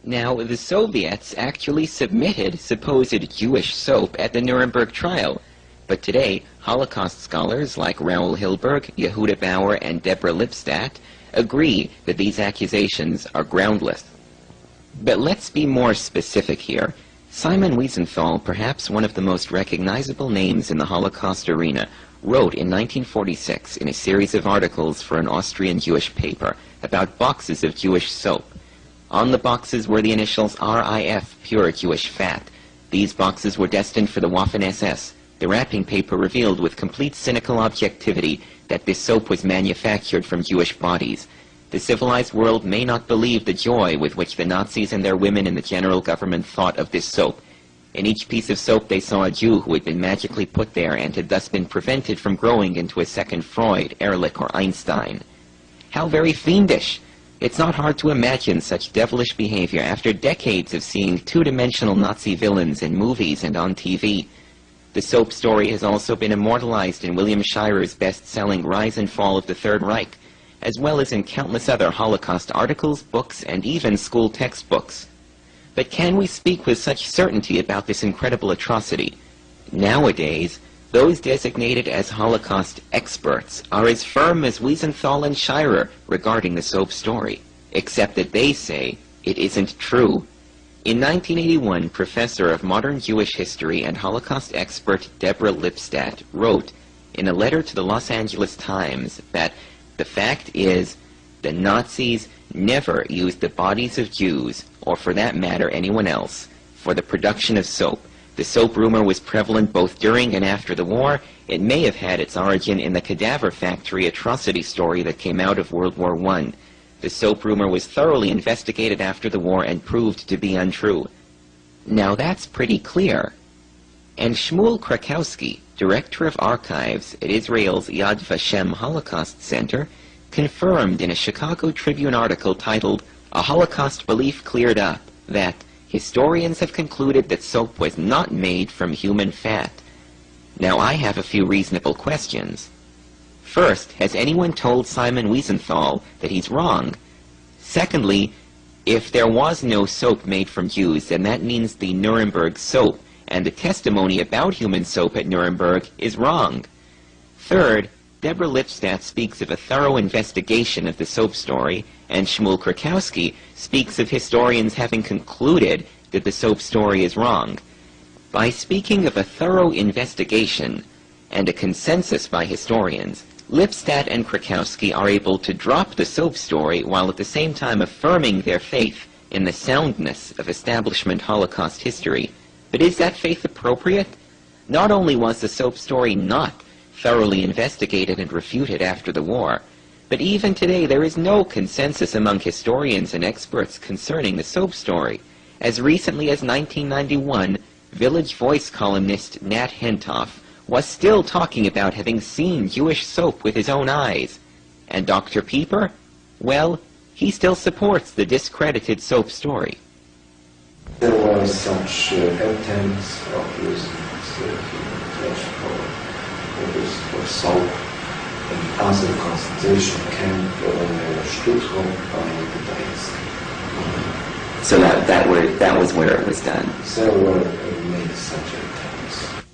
Now, the Soviets actually submitted supposed Jewish soap at the Nuremberg trial, but today Holocaust scholars like Raoul Hilberg, Yehuda Bauer, and Deborah Lipstadt agree that these accusations are groundless. But let's be more specific here. Simon Wiesenthal, perhaps one of the most recognizable names in the Holocaust arena, wrote in 1946 in a series of articles for an Austrian Jewish paper about boxes of Jewish soap. On the boxes were the initials RIF, pure Jewish fat. These boxes were destined for the Waffen-SS. The wrapping paper revealed with complete cynical objectivity that this soap was manufactured from Jewish bodies. The civilized world may not believe the joy with which the Nazis and their women in the general government thought of this soap. In each piece of soap they saw a Jew who had been magically put there and had thus been prevented from growing into a second Freud, Ehrlich, or Einstein. How very fiendish! It's not hard to imagine such devilish behavior after decades of seeing two-dimensional Nazi villains in movies and on TV. The soap story has also been immortalized in William Shirer's best-selling Rise and Fall of the Third Reich, as well as in countless other Holocaust articles, books, and even school textbooks. But can we speak with such certainty about this incredible atrocity? Nowadays, those designated as Holocaust experts are as firm as Wiesenthal and Shirer regarding the soap story, except that they say it isn't true. In 1981, professor of modern Jewish history and Holocaust expert Deborah Lipstadt wrote in a letter to the Los Angeles Times that the fact is the Nazis never used the bodies of Jews, or for that matter anyone else, for the production of soap. The soap rumor was prevalent both during and after the war. It may have had its origin in the cadaver factory atrocity story that came out of World War I. The soap rumor was thoroughly investigated after the war and proved to be untrue. Now that's pretty clear. And Shmuel Krakowski, director of archives at Israel's Yad Vashem Holocaust Center, confirmed in a Chicago Tribune article titled "A Holocaust Belief Cleared Up" that historians have concluded that soap was not made from human fat. Now I have a few reasonable questions. First, has anyone told Simon Wiesenthal that he's wrong? Secondly, if there was no soap made from Jews, then that means the Nuremberg soap and the testimony about human soap at Nuremberg is wrong. Third, Deborah Lipstadt speaks of a thorough investigation of the soap story, and Shmuel Krakowski speaks of historians having concluded that the soap story is wrong. By speaking of a thorough investigation and a consensus by historians, Lipstadt and Krakowski are able to drop the soap story while at the same time affirming their faith in the soundness of establishment Holocaust history. But is that faith appropriate? Not only was the soap story not thoroughly investigated and refuted after the war, but even today there is no consensus among historians and experts concerning the soap story. As recently as 1991, Village Voice columnist Nat Hentoff was still talking about having seen Jewish soap with his own eyes. And Dr. Pieper? Well, he still supports the discredited soap story. There were such attempts of using human flesh for soap in other concentration camp Stuttgart by the Danes. So that was where it was done. There were many such attempts.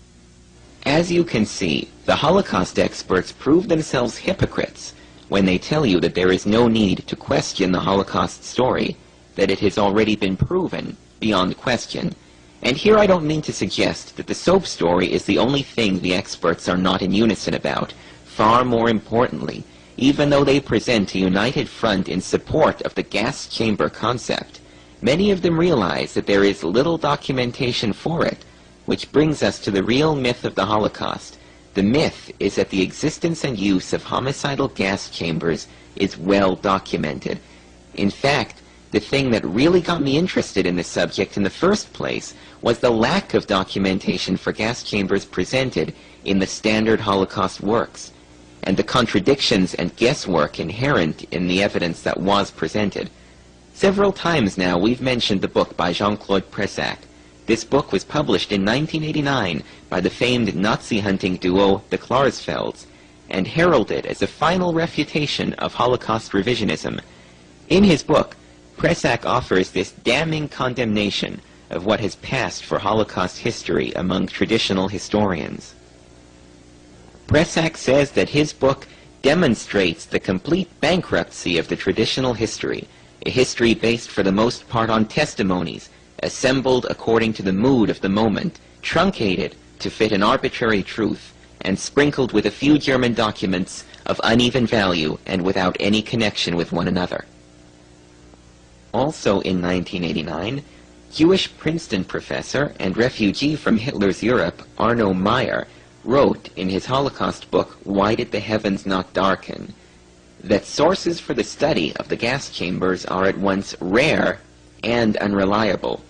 As you can see, the Holocaust experts prove themselves hypocrites when they tell you that there is no need to question the Holocaust story, that it has already been proven beyond question. And here I don't mean to suggest that the soap story is the only thing the experts are not in unison about. Far more importantly, even though they present a united front in support of the gas chamber concept, many of them realize that there is little documentation for it, which brings us to the real myth of the Holocaust. The myth is that the existence and use of homicidal gas chambers is well documented. In fact, the thing that really got me interested in this subject in the first place was the lack of documentation for gas chambers presented in the standard Holocaust works, and the contradictions and guesswork inherent in the evidence that was presented. Several times now we've mentioned the book by Jean-Claude Pressac. This book was published in 1989 by the famed Nazi hunting duo the Klarsfelds, and heralded as a final refutation of Holocaust revisionism. In his book, Pressac offers this damning condemnation of what has passed for Holocaust history among traditional historians. Pressac says that his book demonstrates the complete bankruptcy of the traditional history, a history based for the most part on testimonies, assembled according to the mood of the moment, truncated to fit an arbitrary truth, and sprinkled with a few German documents of uneven value and without any connection with one another. Also in 1989, Jewish Princeton professor and refugee from Hitler's Europe, Arno Meyer, wrote in his Holocaust book, Why Did the Heavens Not Darken?, that sources for the study of the gas chambers are at once rare and unreliable.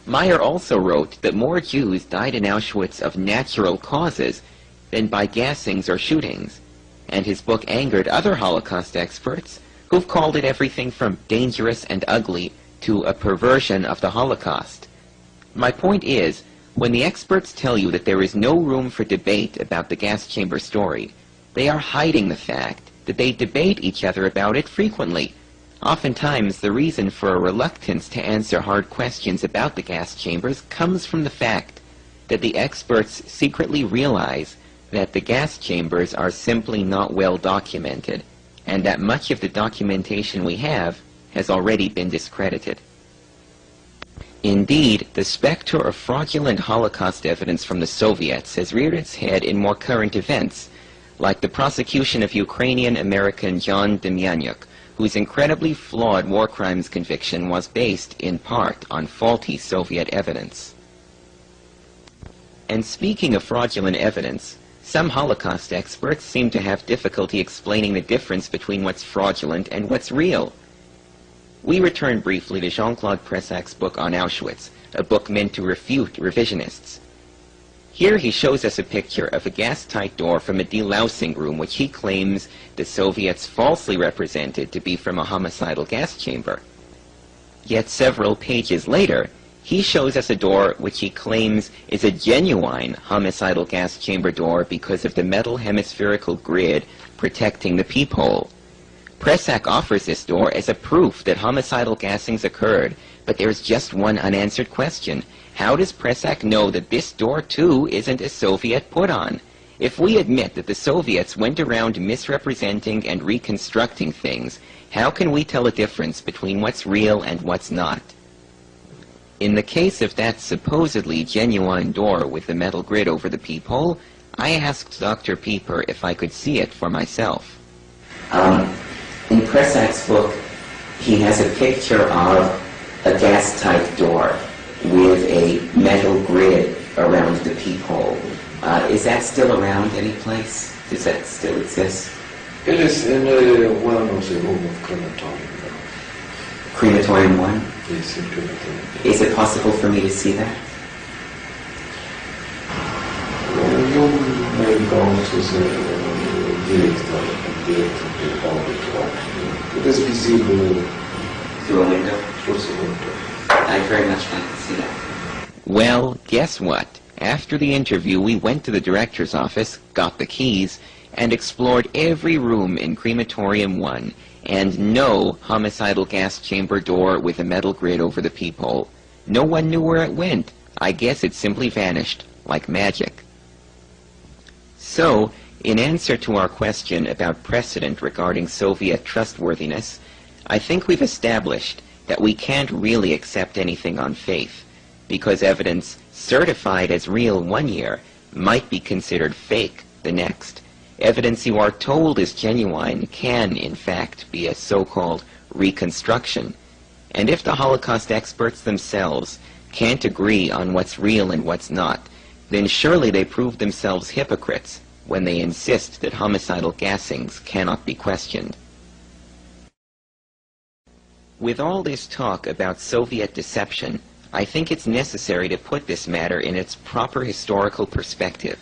Meyer also wrote that more Jews died in Auschwitz of natural causes than by gassings or shootings, and his book angered other Holocaust experts who've called it everything from dangerous and ugly to a perversion of the Holocaust. My point is, when the experts tell you that there is no room for debate about the gas chamber story, they are hiding the fact that they debate each other about it frequently. Oftentimes, the reason for a reluctance to answer hard questions about the gas chambers comes from the fact that the experts secretly realize that the gas chambers are simply not well documented, and that much of the documentation we have has already been discredited. Indeed, the specter of fraudulent Holocaust evidence from the Soviets has reared its head in more current events, like the prosecution of Ukrainian-American John Demyanyuk, whose incredibly flawed war crimes conviction was based, in part, on faulty Soviet evidence. And speaking of fraudulent evidence, some Holocaust experts seem to have difficulty explaining the difference between what's fraudulent and what's real. We return briefly to Jean-Claude Pressac's book on Auschwitz, a book meant to refute revisionists. Here he shows us a picture of a gas-tight door from a delousing room which he claims the Soviets falsely represented to be from a homicidal gas chamber. Yet several pages later, he shows us a door which he claims is a genuine homicidal gas chamber door because of the metal hemispherical grid protecting the peephole. Pressac offers this door as a proof that homicidal gassings occurred, but there's just one unanswered question. How does Pressac know that this door, too, isn't a Soviet put-on? If we admit that the Soviets went around misrepresenting and reconstructing things, how can we tell a difference between what's real and what's not? In the case of that supposedly genuine door with the metal grid over the peephole, I asked Dr. Pieper if I could see it for myself. In Pressac's book, he has a picture of a gas-tight door with a metal grid around the peephole. Is that still around any place? Does that still exist? It is in one of the room of crematorium. Crematorium 1? Yes, in crematorium. Is it possible for me to see that? You may go to the director and the auditor. It is visible Through a window? through the window. I'd very much like to see that. Well, guess what? After the interview, we went to the director's office, got the keys, and explored every room in Crematorium 1, and no homicidal gas chamber door with a metal grid over the peephole. No one knew where it went. I guess it simply vanished, like magic. So, in answer to our question about precedent regarding Soviet trustworthiness, I think we've established that we can't really accept anything on faith, because evidence certified as real one year might be considered fake the next. Evidence you are told is genuine can, in fact, be a so-called reconstruction. And if the Holocaust experts themselves can't agree on what's real and what's not, then surely they prove themselves hypocrites when they insist that homicidal gassings cannot be questioned. With all this talk about Soviet deception, I think it's necessary to put this matter in its proper historical perspective.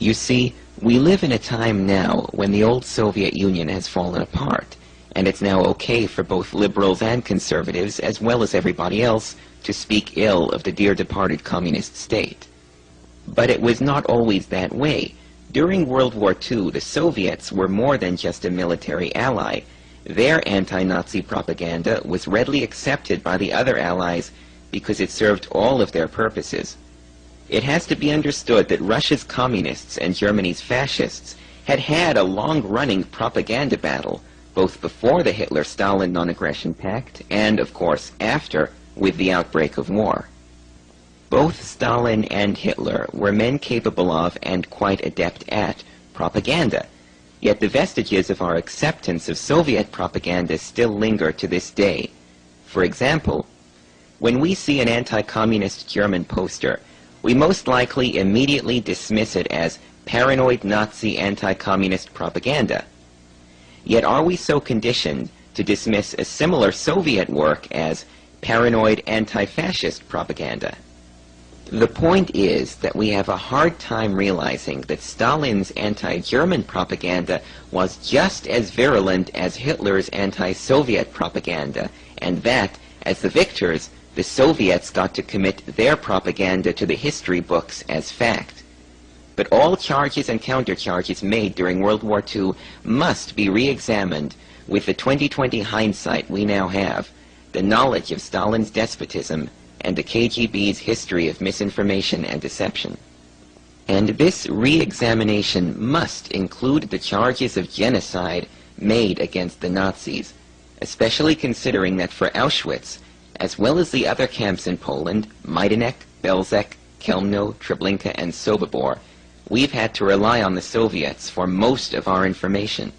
You see, we live in a time now when the old Soviet Union has fallen apart, and it's now okay for both liberals and conservatives, as well as everybody else, to speak ill of the dear departed communist state. But it was not always that way. During World War II, the Soviets were more than just a military ally. Their anti-Nazi propaganda was readily accepted by the other allies because it served all of their purposes. It has to be understood that Russia's communists and Germany's fascists had had a long-running propaganda battle, both before the Hitler-Stalin non-aggression pact and, of course, after, with the outbreak of war. Both Stalin and Hitler were men capable of, and quite adept at, propaganda. Yet the vestiges of our acceptance of Soviet propaganda still linger to this day. For example, when we see an anti-communist German poster, we most likely immediately dismiss it as paranoid Nazi anti-communist propaganda. Yet are we so conditioned to dismiss a similar Soviet work as paranoid anti-fascist propaganda? The point is that we have a hard time realizing that Stalin's anti-German propaganda was just as virulent as Hitler's anti-Soviet propaganda, and that, as the victors, the Soviets got to commit their propaganda to the history books as fact. But all charges and countercharges made during World War II must be re-examined with the 20/20 hindsight we now have, the knowledge of Stalin's despotism, and the KGB's history of misinformation and deception. And this re-examination must include the charges of genocide made against the Nazis, especially considering that for Auschwitz, as well as the other camps in Poland, Majdanek, Belzec, Chełmno, Treblinka, and Sobibor, we've had to rely on the Soviets for most of our information.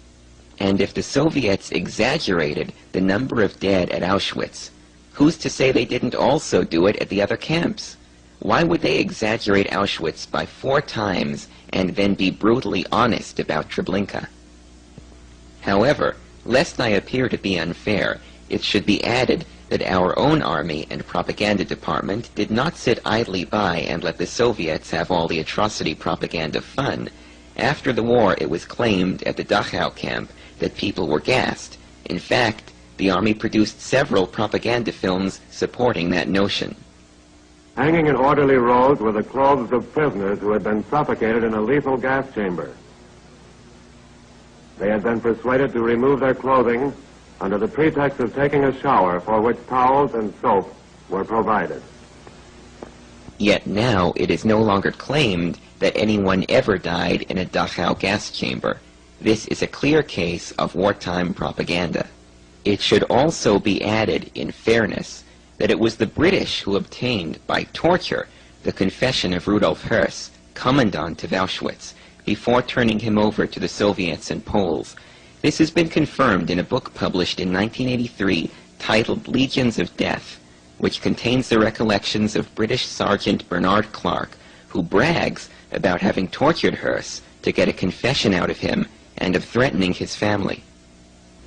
And if the Soviets exaggerated the number of dead at Auschwitz, who's to say they didn't also do it at the other camps? Why would they exaggerate Auschwitz by 4 times and then be brutally honest about Treblinka? However, lest I appear to be unfair, it should be added that our own army and propaganda department did not sit idly by and let the Soviets have all the atrocity propaganda fun. After the war, it was claimed at the Dachau camp that people were gassed. In fact, the army produced several propaganda films supporting that notion. Hanging in orderly rows were the clothes of prisoners who had been suffocated in a lethal gas chamber. They had been persuaded to remove their clothing under the pretext of taking a shower, for which towels and soap were provided. Yet now it is no longer claimed that anyone ever died in a Dachau gas chamber. This is a clear case of wartime propaganda. It should also be added, in fairness, that it was the British who obtained, by torture, the confession of Rudolf Höss, commandant of Auschwitz, before turning him over to the Soviets and Poles. This has been confirmed in a book published in 1983 titled Legions of Death, which contains the recollections of British Sergeant Bernard Clark, who brags about having tortured Höss to get a confession out of him and of threatening his family.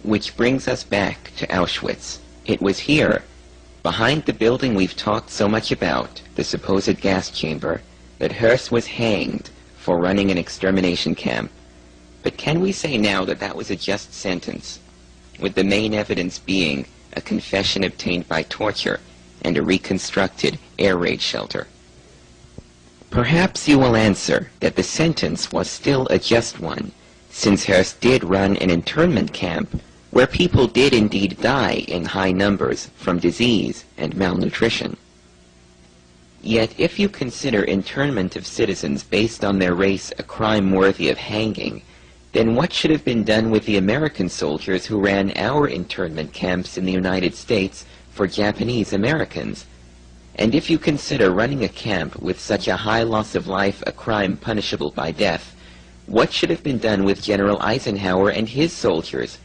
Which brings us back to Auschwitz. It was here, behind the building we've talked so much about, the supposed gas chamber, that Höss was hanged for running an extermination camp. But can we say now that that was a just sentence, with the main evidence being a confession obtained by torture and a reconstructed air raid shelter? Perhaps you will answer that the sentence was still a just one, since Höss did run an internment camp where people did indeed die in high numbers from disease and malnutrition. Yet if you consider internment of citizens based on their race a crime worthy of hanging, then what should have been done with the American soldiers who ran our internment camps in the United States for Japanese Americans? And if you consider running a camp with such a high loss of life a crime punishable by death, what should have been done with General Eisenhower and his soldiers,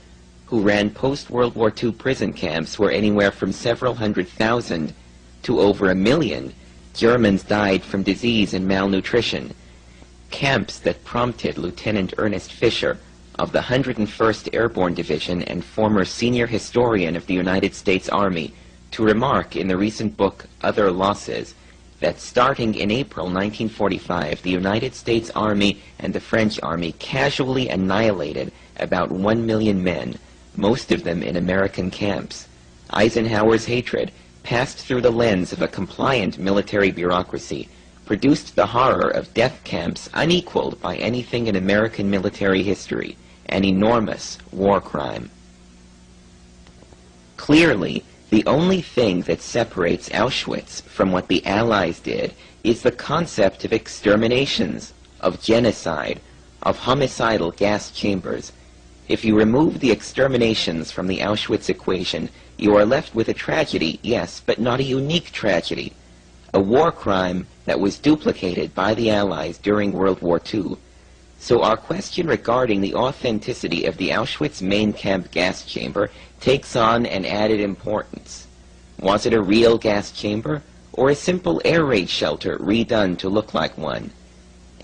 who ran post-World War II prison camps where anywhere from several 100,000 to over 1 million Germans died from disease and malnutrition? Camps that prompted Lieutenant Ernest Fisher of the 101st Airborne Division and former senior historian of the United States Army to remark in the recent book Other Losses that starting in April 1945, the United States Army and the French Army casually annihilated about 1 million men, most of them in American camps. Eisenhower's hatred, passed through the lens of a compliant military bureaucracy, produced the horror of death camps unequaled by anything in American military history, an enormous war crime. Clearly, the only thing that separates Auschwitz from what the Allies did is the concept of exterminations, of genocide, of homicidal gas chambers. If you remove the exterminations from the Auschwitz equation, you are left with a tragedy, yes, but not a unique tragedy. A war crime that was duplicated by the Allies during World War II. So our question regarding the authenticity of the Auschwitz main camp gas chamber takes on an added importance. Was it a real gas chamber, or a simple air raid shelter redone to look like one?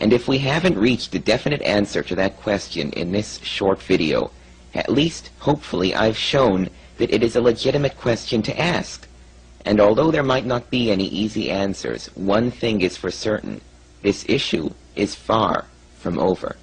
And if we haven't reached a definite answer to that question in this short video, at least, hopefully, I've shown that it is a legitimate question to ask. And although there might not be any easy answers, one thing is for certain: this issue is far from over.